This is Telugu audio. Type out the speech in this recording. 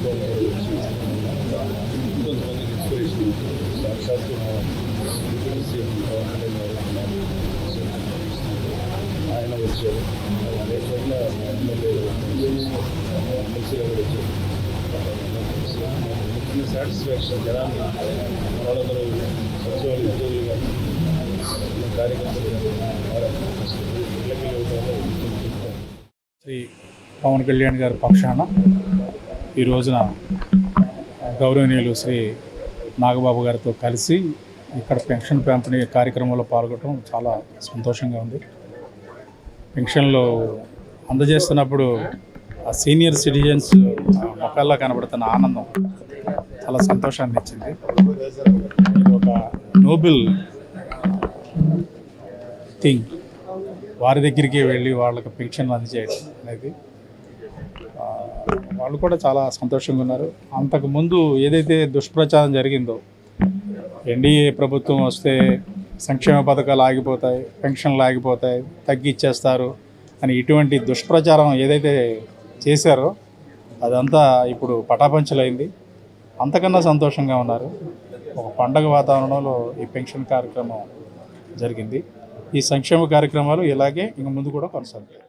కొంతమందికి ఇన్స్పిరేషన్ సాక్షాత్తు ఆయన వచ్చారు. అదే విధంగా ఎమ్మెల్సీలో కూడా వచ్చారు. ముఖ్యంగా సాటిస్ఫాక్షన్ జనాన్ని వాళ్ళందరూ సచివాలయ ఉద్యోగులుగా కార్యకర్తలు శ్రీ పవన్ కళ్యాణ్ గారి పక్షాన ఈ రోజున గౌరవనీయులు శ్రీ నాగబాబు గారితో కలిసి ఇక్కడ పెన్షన్ పంపిణీ కార్యక్రమంలో పాల్గొనడం చాలా సంతోషంగా ఉంది. పెన్షన్లు అందజేస్తున్నప్పుడు ఆ సీనియర్ సిటిజన్స్ మొక్కల్లో కనబడుతున్న ఆనందం చాలా సంతోషాన్ని ఇచ్చింది. ఇది ఒక నోబెల్ థింగ్. వారి దగ్గరికి వెళ్ళి వాళ్ళకి పెన్షన్లు అందజేయడం అనేది వాళ్ళు కూడా చాలా సంతోషంగా ఉన్నారు. అంతకుముందు ఏదైతే దుష్ప్రచారం జరిగిందో, ఎన్డీఏ ప్రభుత్వం వస్తే సంక్షేమ పథకాలు ఆగిపోతాయి, పెన్షన్లు ఆగిపోతాయి, తగ్గిచ్చేస్తారు అని ఇటువంటి దుష్ప్రచారం ఏదైతే చేశారో అదంతా ఇప్పుడు పటాపంచలైంది. అంతకన్నా సంతోషంగా ఉన్నారు. ఒక పండగ వాతావరణంలో ఈ పెన్షన్ కార్యక్రమం జరిగింది. ఈ సంక్షేమ కార్యక్రమాలు ఇలాగే ఇంక ముందు కూడా కొనసాగుతాయి.